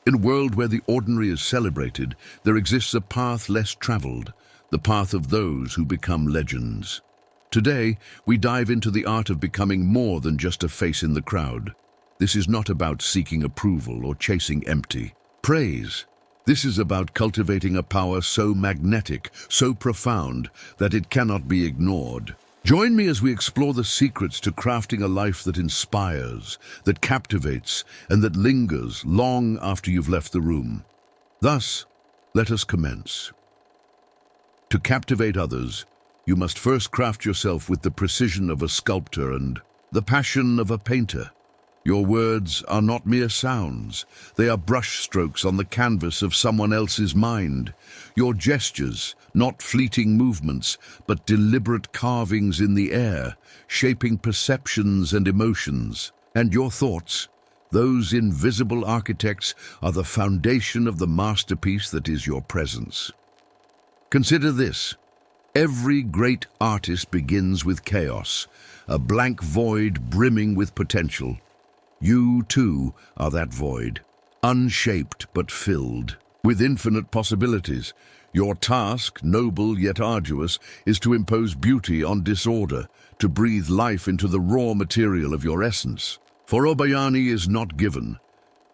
In a world where the ordinary is celebrated, there exists a path less traveled, the path of those who become legends. Today, we dive into the art of becoming more than just a face in the crowd. This is not about seeking approval or chasing empty praise. This is about cultivating a power so magnetic, so profound, that it cannot be ignored. Join me as we explore the secrets to crafting a life that inspires, that captivates, and that lingers long after you've left the room. Thus, let us commence. To captivate others, you must first craft yourself with the precision of a sculptor and the passion of a painter. Your words are not mere sounds. They are brushstrokes on the canvas of someone else's mind. Your gestures, not fleeting movements, but deliberate carvings in the air, shaping perceptions and emotions. And your thoughts, those invisible architects, are the foundation of the masterpiece that is your presence. Consider this. Every great artist begins with chaos, a blank void brimming with potential. You, too, are that void, unshaped but filled with infinite possibilities. Your task, noble yet arduous, is to impose beauty on disorder, to breathe life into the raw material of your essence. For Obayani is not given.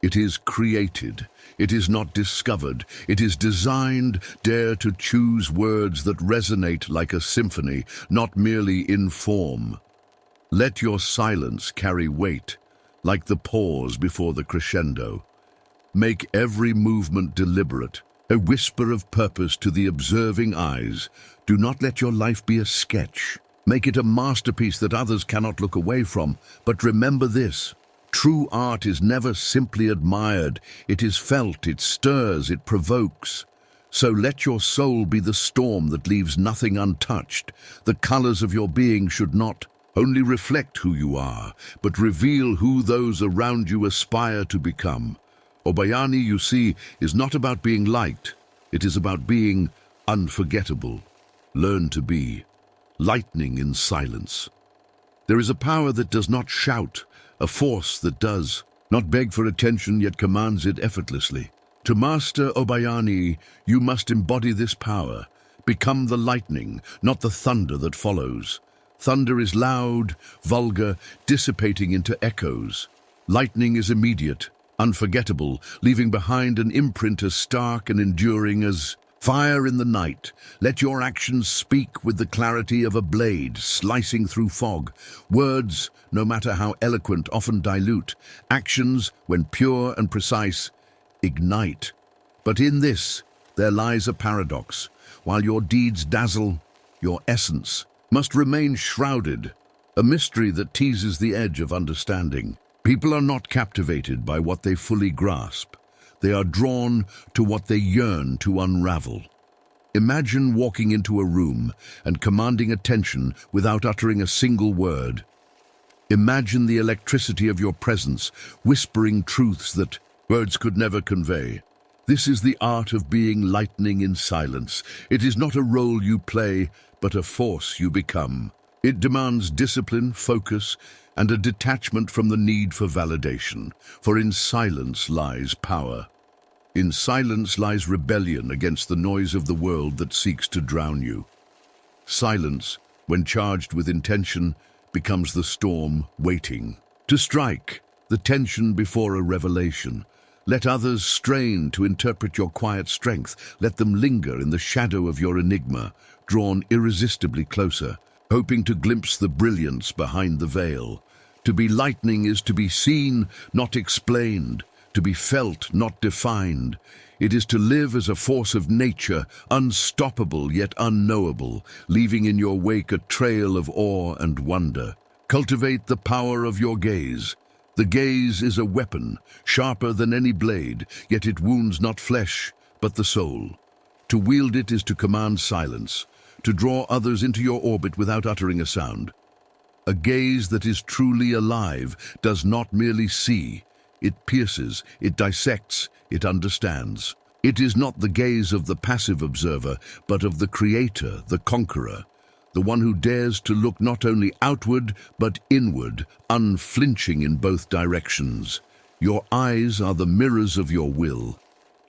It is created. It is not discovered. It is designed. Dare to choose words that resonate like a symphony, not merely in form. Let your silence carry weight, like the pause before the crescendo. Make every movement deliberate, a whisper of purpose to the observing eyes. Do not let your life be a sketch. Make it a masterpiece that others cannot look away from. But remember this. True art is never simply admired. It is felt, it stirs, it provokes. So let your soul be the storm that leaves nothing untouched. The colors of your being should not only reflect who you are, but reveal who those around you aspire to become. Obayani, you see, is not about being liked. It is about being unforgettable. Learn to be lightning in silence. There is a power that does not shout, a force that does not beg for attention yet commands it effortlessly. To master Obayani, you must embody this power. Become the lightning, not the thunder that follows. Thunder is loud, vulgar, dissipating into echoes. Lightning is immediate, unforgettable, leaving behind an imprint as stark and enduring as fire in the night. Let your actions speak with the clarity of a blade slicing through fog. Words, no matter how eloquent, often dilute. Actions, when pure and precise, ignite. But in this, there lies a paradox. While your deeds dazzle, your essence must remain shrouded, a mystery that teases the edge of understanding. People are not captivated by what they fully grasp. They are drawn to what they yearn to unravel. Imagine walking into a room and commanding attention without uttering a single word. Imagine the electricity of your presence, whispering truths that words could never convey. This is the art of being lightning in silence. It is not a role you play, but a force you become. It demands discipline, focus, and a detachment from the need for validation. For in silence lies power. In silence lies rebellion against the noise of the world that seeks to drown you. Silence, when charged with intention, becomes the storm waiting to strike, the tension before a revelation. Let others strain to interpret your quiet strength. Let them linger in the shadow of your enigma, drawn irresistibly closer, hoping to glimpse the brilliance behind the veil. To be lightning is to be seen, not explained, to be felt, not defined. It is to live as a force of nature, unstoppable yet unknowable, leaving in your wake a trail of awe and wonder. Cultivate the power of your gaze. The gaze is a weapon, sharper than any blade, yet it wounds not flesh, but the soul. To wield it is to command silence, to draw others into your orbit without uttering a sound. A gaze that is truly alive does not merely see. It pierces, it dissects, it understands. It is not the gaze of the passive observer, but of the creator, the conqueror, the one who dares to look not only outward, but inward, unflinching in both directions. Your eyes are the mirrors of your will.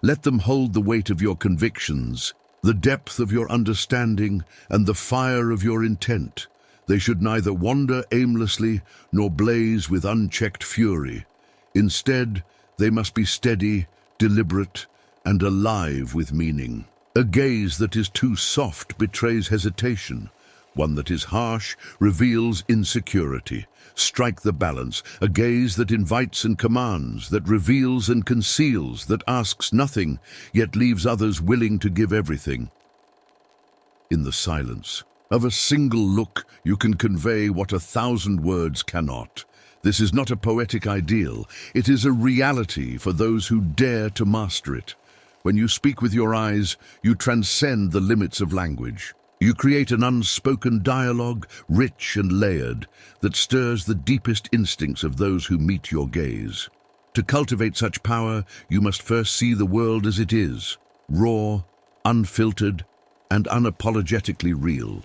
Let them hold the weight of your convictions, the depth of your understanding, and the fire of your intent. They should neither wander aimlessly nor blaze with unchecked fury. Instead, they must be steady, deliberate, and alive with meaning. A gaze that is too soft betrays hesitation. One that is harsh reveals insecurity. Strike the balance, a gaze that invites and commands, that reveals and conceals, that asks nothing, yet leaves others willing to give everything. In the silence of a single look, you can convey what 1,000 words cannot. This is not a poetic ideal, it is a reality for those who dare to master it. When you speak with your eyes, you transcend the limits of language. You create an unspoken dialogue, rich and layered, that stirs the deepest instincts of those who meet your gaze. To cultivate such power, you must first see the world as it is, raw, unfiltered, and unapologetically real.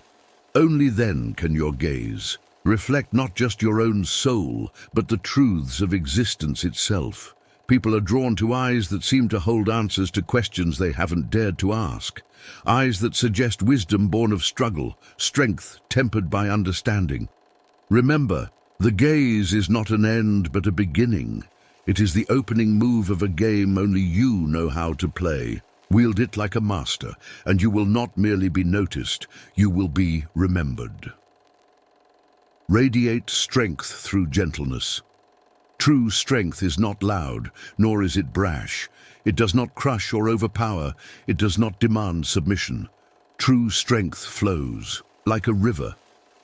Only then can your gaze reflect not just your own soul, but the truths of existence itself. People are drawn to eyes that seem to hold answers to questions they haven't dared to ask. Eyes that suggest wisdom born of struggle, strength tempered by understanding. Remember, the gaze is not an end but a beginning. It is the opening move of a game only you know how to play. Wield it like a master, and you will not merely be noticed, you will be remembered. Radiate strength through gentleness. True strength is not loud, nor is it brash. It does not crush or overpower. It does not demand submission. True strength flows, like a river,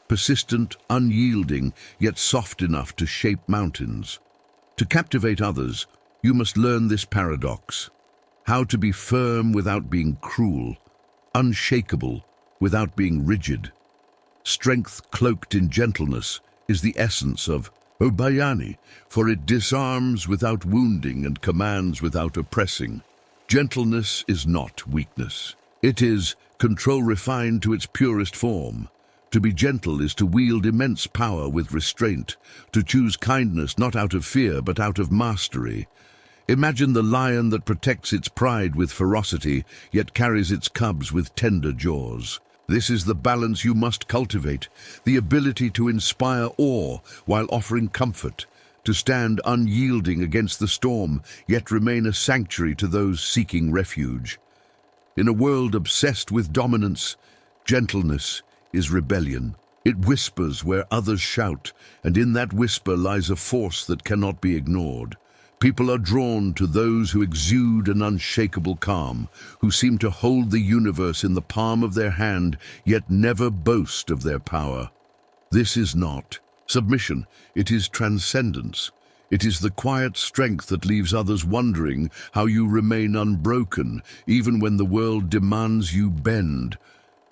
persistent, unyielding, yet soft enough to shape mountains. To captivate others, you must learn this paradox: how to be firm without being cruel, unshakable without being rigid. Strength cloaked in gentleness is the essence of Obayani, for it disarms without wounding and commands without oppressing. Gentleness is not weakness. It is control refined to its purest form. To be gentle is to wield immense power with restraint, to choose kindness not out of fear but out of mastery. Imagine the lion that protects its pride with ferocity, yet carries its cubs with tender jaws. This is the balance you must cultivate, the ability to inspire awe while offering comfort, to stand unyielding against the storm, yet remain a sanctuary to those seeking refuge. In a world obsessed with dominance, gentleness is rebellion. It whispers where others shout, and in that whisper lies a force that cannot be ignored. People are drawn to those who exude an unshakable calm, who seem to hold the universe in the palm of their hand, yet never boast of their power. This is not submission, it is transcendence. It is the quiet strength that leaves others wondering how you remain unbroken, even when the world demands you bend.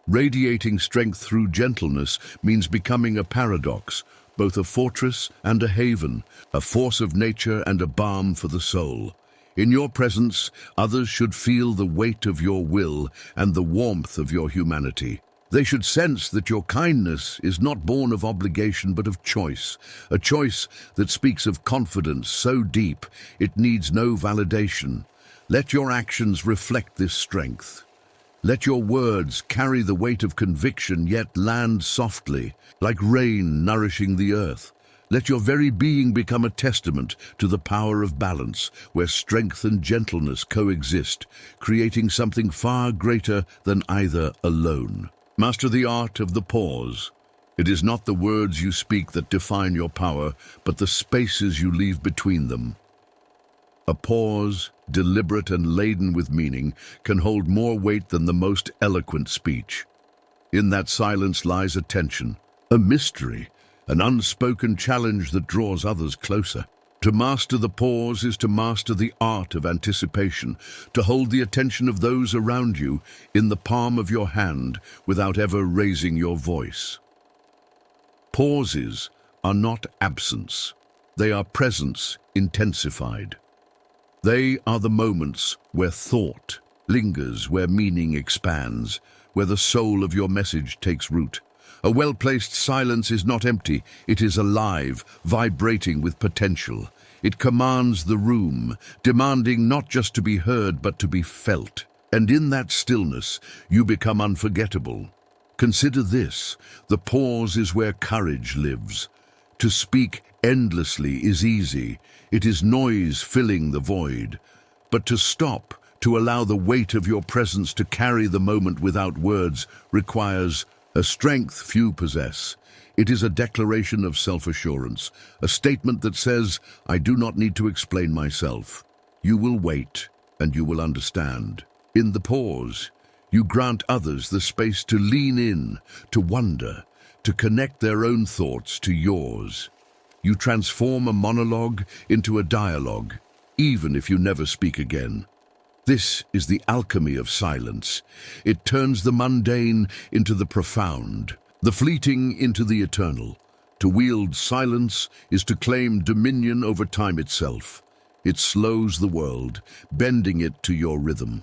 Radiating strength through gentleness means becoming a paradox, both a fortress and a haven, a force of nature and a balm for the soul. In your presence, others should feel the weight of your will and the warmth of your humanity. They should sense that your kindness is not born of obligation but of choice, a choice that speaks of confidence so deep it needs no validation. Let your actions reflect this strength. Let your words carry the weight of conviction yet land softly, like rain nourishing the earth. Let your very being become a testament to the power of balance, where strength and gentleness coexist, creating something far greater than either alone. Master the art of the pause. It is not the words you speak that define your power, but the spaces you leave between them. A pause, deliberate and laden with meaning, can hold more weight than the most eloquent speech. In that silence lies a tension, a mystery, an unspoken challenge that draws others closer. To master the pause is to master the art of anticipation, to hold the attention of those around you in the palm of your hand without ever raising your voice. Pauses are not absence, they are presence intensified. They are the moments where thought lingers, where meaning expands, where the soul of your message takes root. A well-placed silence is not empty, it is alive, vibrating with potential. It commands the room, demanding not just to be heard but to be felt. And in that stillness, you become unforgettable. Consider this: the pause is where courage lives. To speak endlessly is easy. It is noise filling the void. But to stop, to allow the weight of your presence to carry the moment without words, requires a strength few possess. It is a declaration of self-assurance, a statement that says, "I do not need to explain myself. You will wait, and you will understand." In the pause, you grant others the space to lean in, to wonder, to connect their own thoughts to yours. You transform a monologue into a dialogue, even if you never speak again. This is the alchemy of silence. It turns the mundane into the profound, the fleeting into the eternal. To wield silence is to claim dominion over time itself. It slows the world, bending it to your rhythm.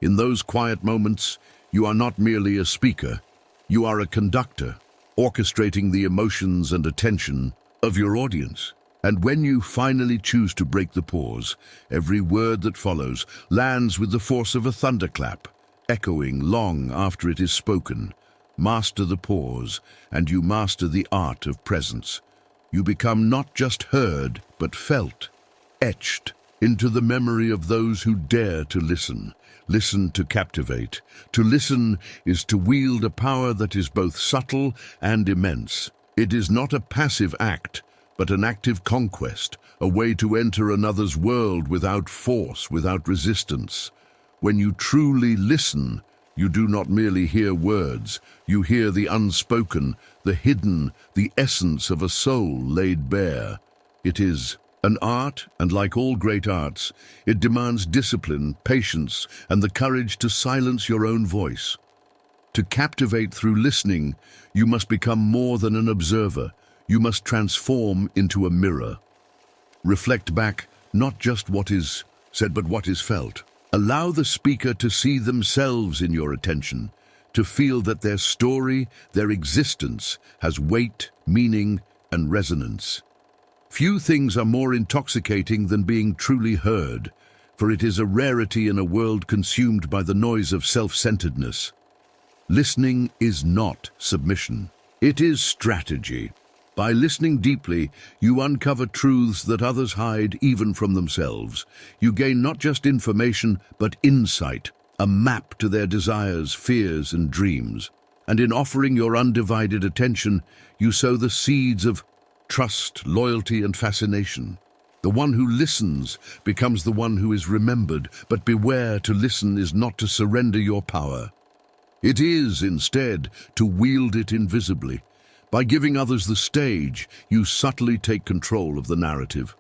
In those quiet moments, you are not merely a speaker. You are a conductor, orchestrating the emotions and attention of your audience. And when you finally choose to break the pause, every word that follows lands with the force of a thunderclap, echoing long after it is spoken. Master the pause, and you master the art of presence. You become not just heard, but felt, etched into the memory of those who dare to listen. Listen to captivate. To listen is to wield a power that is both subtle and immense. It is not a passive act, but an active conquest, a way to enter another's world without force, without resistance. When you truly listen, you do not merely hear words, you hear the unspoken, the hidden, the essence of a soul laid bare. It is an art, and like all great arts, it demands discipline, patience, and the courage to silence your own voice. To captivate through listening, you must become more than an observer. You must transform into a mirror. Reflect back not just what is said, but what is felt. Allow the speaker to see themselves in your attention, to feel that their story, their existence, has weight, meaning, and resonance. Few things are more intoxicating than being truly heard, for it is a rarity in a world consumed by the noise of self-centeredness. Listening is not submission. It is strategy. By listening deeply, you uncover truths that others hide even from themselves. You gain not just information, but insight, a map to their desires, fears, and dreams. And in offering your undivided attention, you sow the seeds of trust, loyalty, and fascination. The one who listens becomes the one who is remembered, but beware, to listen is not to surrender your power. It is, instead, to wield it invisibly. By giving others the stage, you subtly take control of the narrative.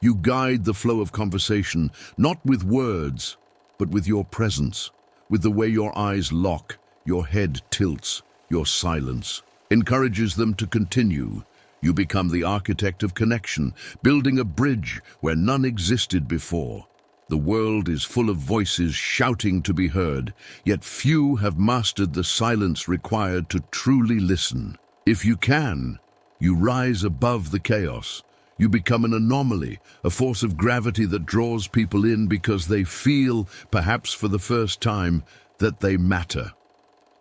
You guide the flow of conversation, not with words, but with your presence, with the way your eyes lock, your head tilts, your silence encourages them to continue. You become the architect of connection, building a bridge where none existed before. The world is full of voices shouting to be heard, yet few have mastered the silence required to truly listen. If you can, you rise above the chaos. You become an anomaly, a force of gravity that draws people in because they feel, perhaps for the first time, that they matter.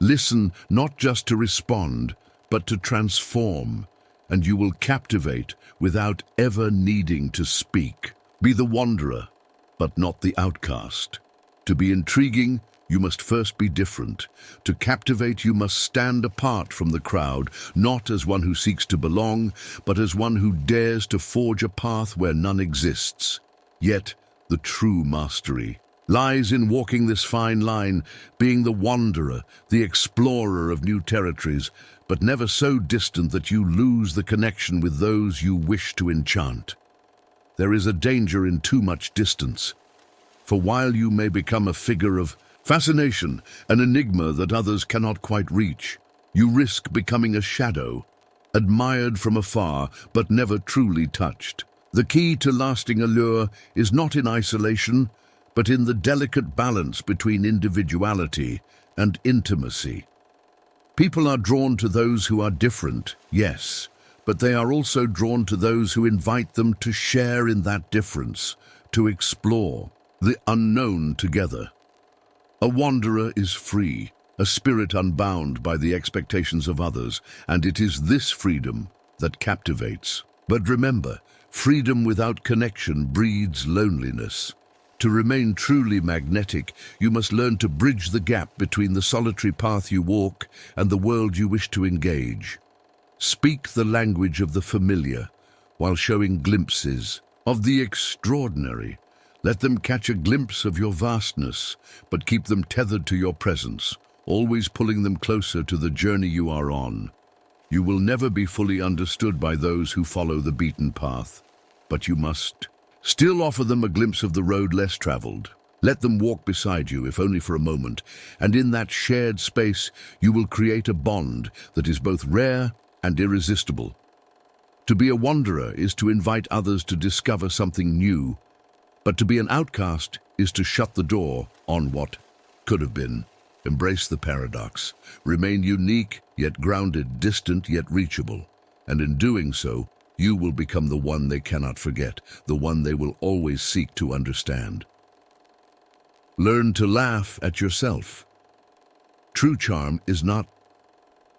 Listen not just to respond, but to transform, and you will captivate without ever needing to speak. Be the wanderer, but not the outcast. To be intriguing, you must first be different. To captivate, you must stand apart from the crowd, not as one who seeks to belong, but as one who dares to forge a path where none exists. Yet, the true mastery lies in walking this fine line, being the wanderer, the explorer of new territories, but never so distant that you lose the connection with those you wish to enchant. There is a danger in too much distance, for while you may become a figure of fascination, an enigma that others cannot quite reach, you risk becoming a shadow, admired from afar but never truly touched. The key to lasting allure is not in isolation, but in the delicate balance between individuality and intimacy. People are drawn to those who are different, yes, but they are also drawn to those who invite them to share in that difference, to explore the unknown together. A wanderer is free, a spirit unbound by the expectations of others, and it is this freedom that captivates. But remember, freedom without connection breeds loneliness. To remain truly magnetic, you must learn to bridge the gap between the solitary path you walk and the world you wish to engage. Speak the language of the familiar, while showing glimpses of the extraordinary. Let them catch a glimpse of your vastness, but keep them tethered to your presence, always pulling them closer to the journey you are on. You will never be fully understood by those who follow the beaten path, but you must still offer them a glimpse of the road less traveled. Let them walk beside you, if only for a moment, and in that shared space you will create a bond that is both rare and irresistible. To be a wanderer is to invite others to discover something new, but to be an outcast is to shut the door on what could have been. Embrace the paradox. Remain unique, yet grounded, distant, yet reachable. And in doing so, you will become the one they cannot forget, the one they will always seek to understand. Learn to laugh at yourself. True charm is not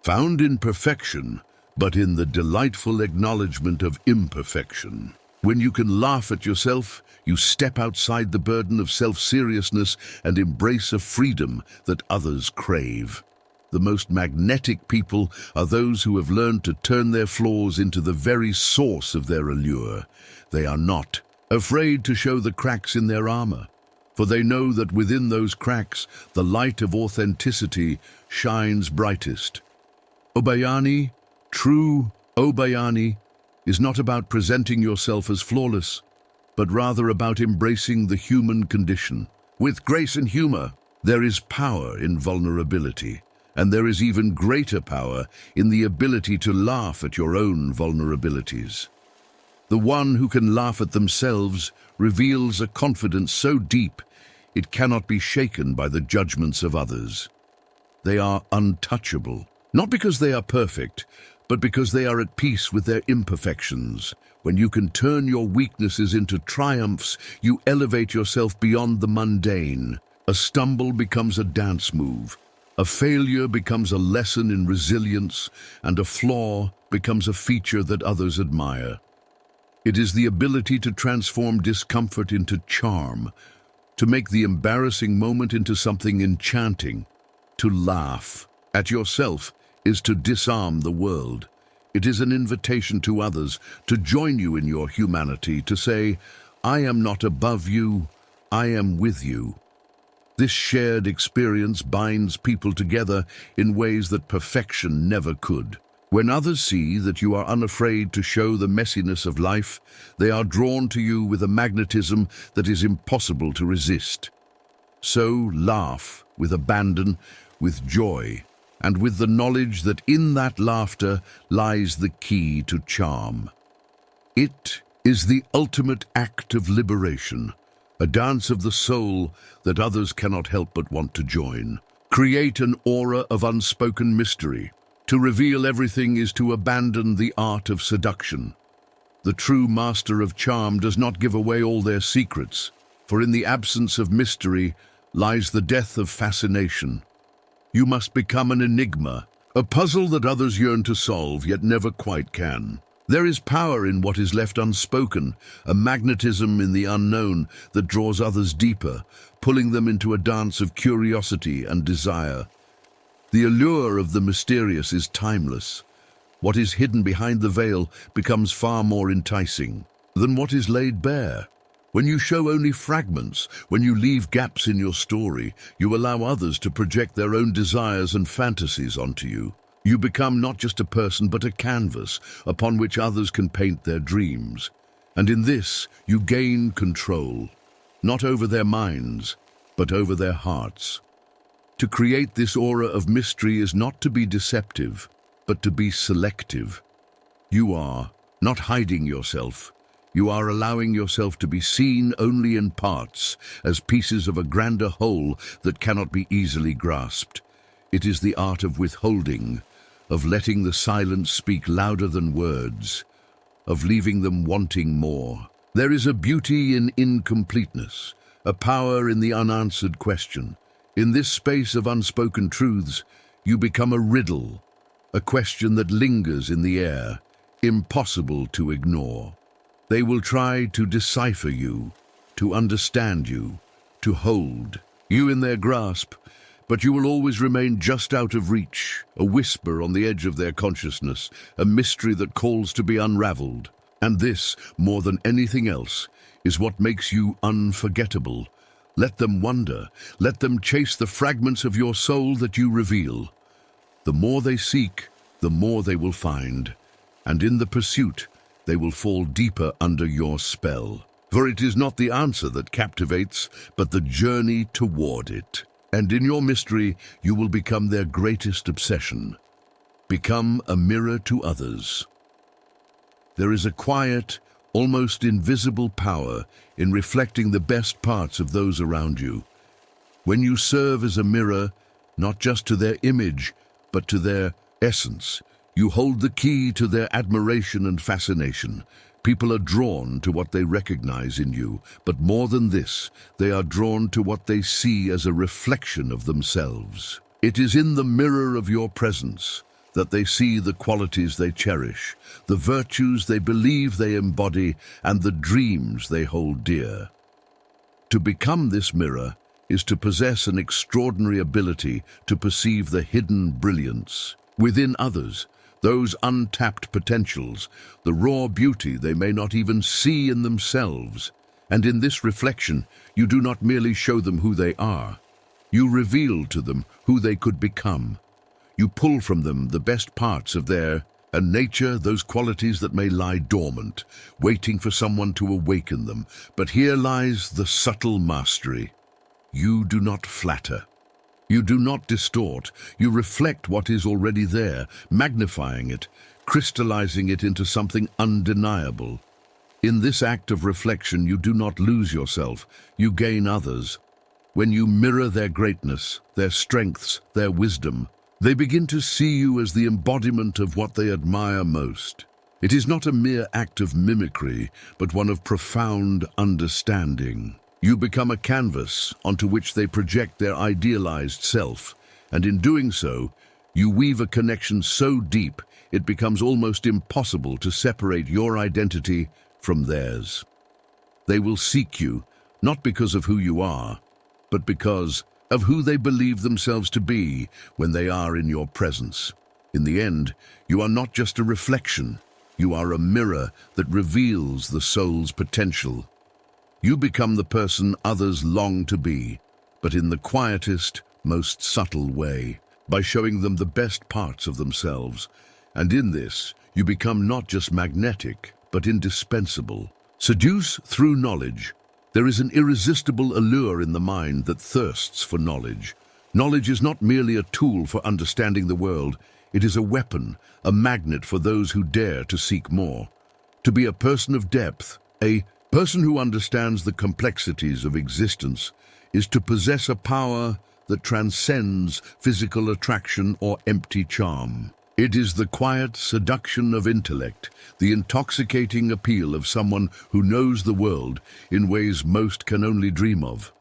found in perfection, but in the delightful acknowledgement of imperfection. When you can laugh at yourself, you step outside the burden of self-seriousness and embrace a freedom that others crave. The most magnetic people are those who have learned to turn their flaws into the very source of their allure. They are not afraid to show the cracks in their armor, for they know that within those cracks the light of authenticity shines brightest. Obayani, true Obayani, is not about presenting yourself as flawless, but rather about embracing the human condition. With grace and humor, there is power in vulnerability, and there is even greater power in the ability to laugh at your own vulnerabilities. The one who can laugh at themselves reveals a confidence so deep it cannot be shaken by the judgments of others. They are untouchable, not because they are perfect, but because they are at peace with their imperfections. When you can turn your weaknesses into triumphs, you elevate yourself beyond the mundane. A stumble becomes a dance move, a failure becomes a lesson in resilience, and a flaw becomes a feature that others admire. It is the ability to transform discomfort into charm, to make the embarrassing moment into something enchanting. To laugh at yourself is to disarm the world. It is an invitation to others to join you in your humanity, to say, I am not above you, I am with you. This shared experience binds people together in ways that perfection never could. When others see that you are unafraid to show the messiness of life, they are drawn to you with a magnetism that is impossible to resist. So laugh with abandon, with joy, and with the knowledge that in that laughter lies the key to charm. It is the ultimate act of liberation, a dance of the soul that others cannot help but want to join. Create an aura of unspoken mystery. To reveal everything is to abandon the art of seduction. The true master of charm does not give away all their secrets, for in the absence of mystery lies the death of fascination. You must become an enigma, a puzzle that others yearn to solve yet never quite can. There is power in what is left unspoken, a magnetism in the unknown that draws others deeper, pulling them into a dance of curiosity and desire. The allure of the mysterious is timeless. What is hidden behind the veil becomes far more enticing than what is laid bare. When you show only fragments, when you leave gaps in your story, you allow others to project their own desires and fantasies onto you. You become not just a person but a canvas upon which others can paint their dreams. And in this, you gain control, not over their minds, but over their hearts. To create this aura of mystery is not to be deceptive, but to be selective. You are not hiding yourself. You are allowing yourself to be seen only in parts, as pieces of a grander whole that cannot be easily grasped. It is the art of withholding, of letting the silence speak louder than words, of leaving them wanting more. There is a beauty in incompleteness, a power in the unanswered question. In this space of unspoken truths, you become a riddle, a question that lingers in the air, impossible to ignore. They will try to decipher you, to understand you, to hold you in their grasp, but you will always remain just out of reach, a whisper on the edge of their consciousness, a mystery that calls to be unraveled. And this, more than anything else, is what makes you unforgettable. Let them wonder, let them chase the fragments of your soul that you reveal. The more they seek, the more they will find, and in the pursuit, they will fall deeper under your spell. For it is not the answer that captivates, but the journey toward it. And in your mystery, you will become their greatest obsession. Become a mirror to others. There is a quiet, almost invisible power in reflecting the best parts of those around you. When you serve as a mirror, not just to their image, but to their essence, you hold the key to their admiration and fascination. People are drawn to what they recognize in you, but more than this, they are drawn to what they see as a reflection of themselves. It is in the mirror of your presence that they see the qualities they cherish, the virtues they believe they embody, and the dreams they hold dear. To become this mirror is to possess an extraordinary ability to perceive the hidden brilliance within others, those untapped potentials, the raw beauty they may not even see in themselves. And in this reflection, you do not merely show them who they are. You reveal to them who they could become. You pull from them the best parts of their nature, those qualities that may lie dormant, waiting for someone to awaken them. But here lies the subtle mastery. You do not flatter. You do not distort. You reflect what is already there, magnifying it, crystallizing it into something undeniable. In this act of reflection, you do not lose yourself. You gain others. When you mirror their greatness, their strengths, their wisdom, they begin to see you as the embodiment of what they admire most. It is not a mere act of mimicry, but one of profound understanding. You become a canvas onto which they project their idealized self, and in doing so, you weave a connection so deep it becomes almost impossible to separate your identity from theirs. They will seek you, not because of who you are, but because of who they believe themselves to be when they are in your presence. In the end, you are not just a reflection, you are a mirror that reveals the soul's potential. You become the person others long to be, but in the quietest, most subtle way, by showing them the best parts of themselves. And in this, you become not just magnetic, but indispensable. Seduce through knowledge. There is an irresistible allure in the mind that thirsts for knowledge. Knowledge is not merely a tool for understanding the world, it is a weapon, a magnet for those who dare to seek more. To be a person of depth, a person who understands the complexities of existence, is to possess a power that transcends physical attraction or empty charm. It is the quiet seduction of intellect, the intoxicating appeal of someone who knows the world in ways most can only dream of.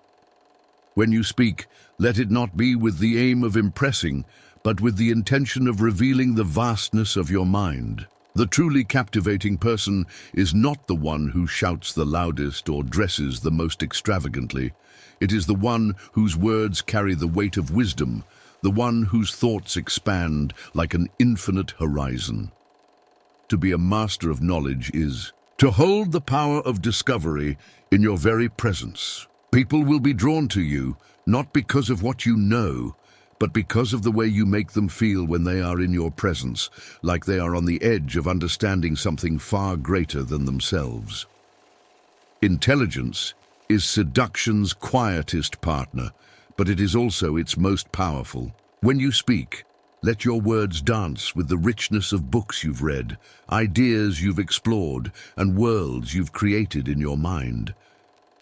When you speak, let it not be with the aim of impressing, but with the intention of revealing the vastness of your mind. The truly captivating person is not the one who shouts the loudest or dresses the most extravagantly. It is the one whose words carry the weight of wisdom, the one whose thoughts expand like an infinite horizon. To be a master of knowledge is to hold the power of discovery in your very presence. People will be drawn to you, not because of what you know, but because of the way you make them feel when they are in your presence, like they are on the edge of understanding something far greater than themselves. Intelligence is seduction's quietest partner, but it is also its most powerful. When you speak, let your words dance with the richness of books you've read, ideas you've explored, and worlds you've created in your mind.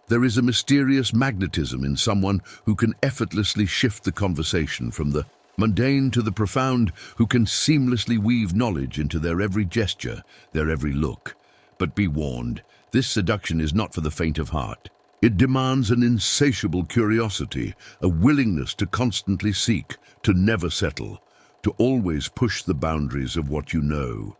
There is a mysterious magnetism in someone who can effortlessly shift the conversation from the mundane to the profound, who can seamlessly weave knowledge into their every gesture, their every look. But be warned, this seduction is not for the faint of heart. It demands an insatiable curiosity, a willingness to constantly seek, to never settle, to always push the boundaries of what you know.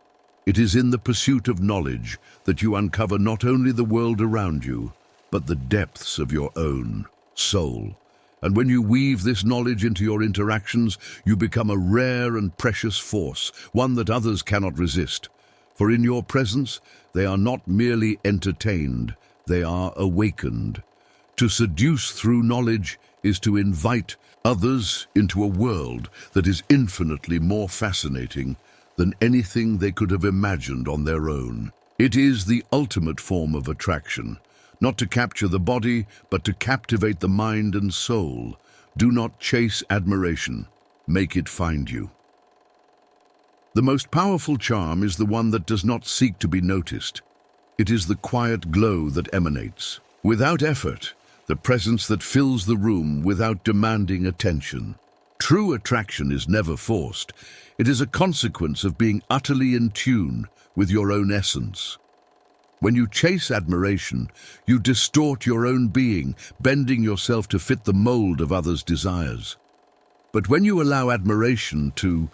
It is in the pursuit of knowledge that you uncover not only the world around you, but the depths of your own soul. And when you weave this knowledge into your interactions, you become a rare and precious force, one that others cannot resist. For in your presence, they are not merely entertained, they are awakened. To seduce through knowledge is to invite others into a world that is infinitely more fascinating than anything they could have imagined on their own. It is the ultimate form of attraction, not to capture the body, but to captivate the mind and soul. Do not chase admiration, make it find you. The most powerful charm is the one that does not seek to be noticed. It is the quiet glow that emanates, without effort, the presence that fills the room without demanding attention. True attraction is never forced. It is a consequence of being utterly in tune with your own essence. When you chase admiration, you distort your own being, bending yourself to fit the mold of others' desires. But when you allow admiration to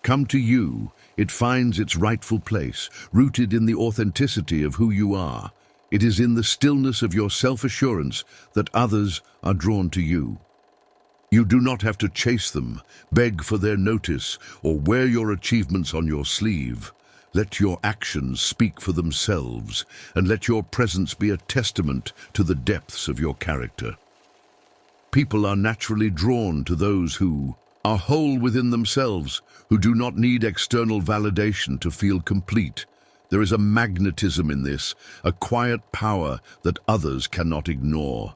come to you, it finds its rightful place, rooted in the authenticity of who you are. It is in the stillness of your self-assurance that others are drawn to you. You do not have to chase them, beg for their notice, or wear your achievements on your sleeve. Let your actions speak for themselves, and let your presence be a testament to the depths of your character. People are naturally drawn to those who are whole within themselves, who do not need external validation to feel complete. There is a magnetism in this, a quiet power that others cannot ignore.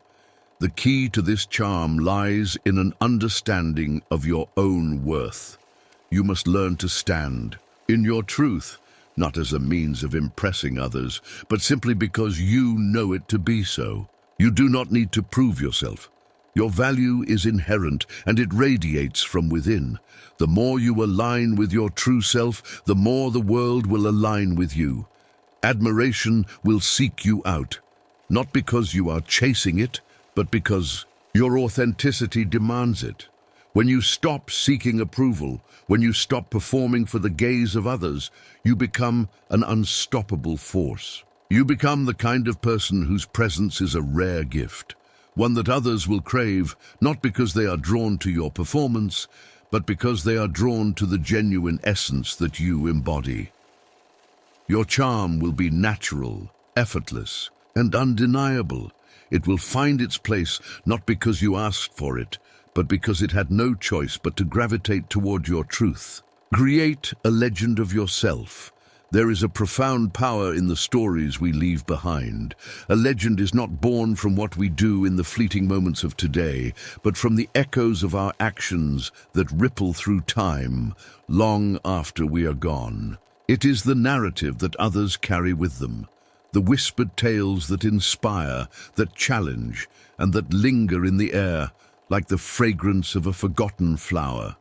The key to this charm lies in an understanding of your own worth. You must learn to stand in your truth, not as a means of impressing others, but simply because you know it to be so. You do not need to prove yourself. Your value is inherent, and it radiates from within. The more you align with your true self, the more the world will align with you. Admiration will seek you out, not because you are chasing it, but because your authenticity demands it. When you stop seeking approval, when you stop performing for the gaze of others, you become an unstoppable force. You become the kind of person whose presence is a rare gift, one that others will crave, not because they are drawn to your performance, but because they are drawn to the genuine essence that you embody. Your charm will be natural, effortless, and undeniable. It will find its place not because you asked for it, but because it had no choice but to gravitate toward your truth. Create a legend of yourself. There is a profound power in the stories we leave behind. A legend is not born from what we do in the fleeting moments of today, but from the echoes of our actions that ripple through time, long after we are gone. It is the narrative that others carry with them, the whispered tales that inspire, that challenge, and that linger in the air, like the fragrance of a forgotten flower.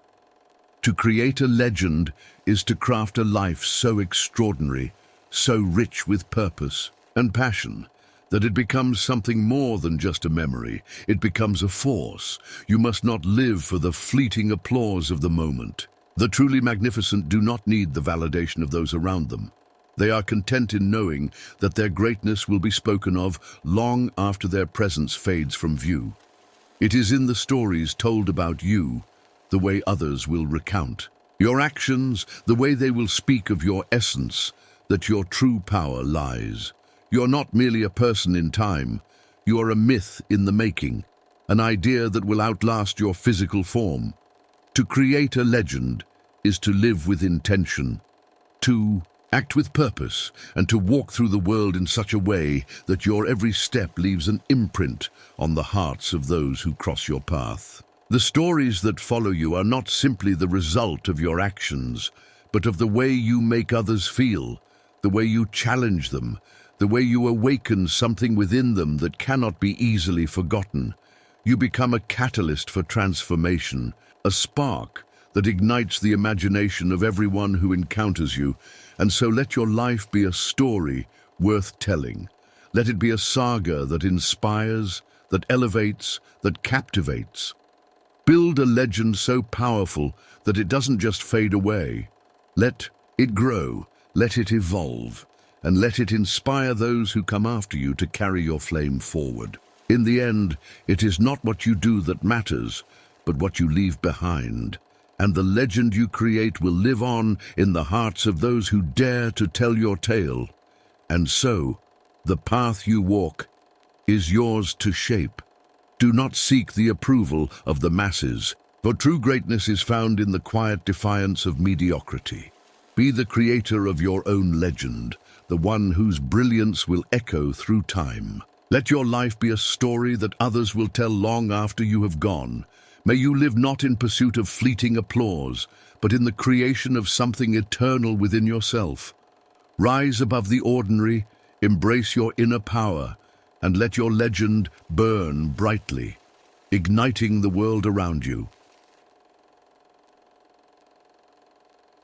To create a legend is to craft a life so extraordinary, so rich with purpose and passion, that it becomes something more than just a memory. It becomes a force. You must not live for the fleeting applause of the moment. The truly magnificent do not need the validation of those around them. They are content in knowing that their greatness will be spoken of long after their presence fades from view. It is in the stories told about you, the way others will recount your actions, the way they will speak of your essence, that your true power lies. You're not merely a person in time, you are a myth in the making, an idea that will outlast your physical form. To create a legend is to live with intention, to act with purpose, and to walk through the world in such a way that your every step leaves an imprint on the hearts of those who cross your path. The stories that follow you are not simply the result of your actions, but of the way you make others feel, the way you challenge them, the way you awaken something within them that cannot be easily forgotten. You become a catalyst for transformation, a spark that ignites the imagination of everyone who encounters you, and so let your life be a story worth telling. Let it be a saga that inspires, that elevates, that captivates. Build a legend so powerful that it doesn't just fade away. Let it grow, let it evolve, and let it inspire those who come after you to carry your flame forward. In the end, it is not what you do that matters, but what you leave behind. And the legend you create will live on in the hearts of those who dare to tell your tale. And so, the path you walk is yours to shape. Do not seek the approval of the masses, for true greatness is found in the quiet defiance of mediocrity. Be the creator of your own legend, the one whose brilliance will echo through time. Let your life be a story that others will tell long after you have gone. May you live not in pursuit of fleeting applause, but in the creation of something eternal within yourself. Rise above the ordinary, embrace your inner power, and let your legend burn brightly, igniting the world around you.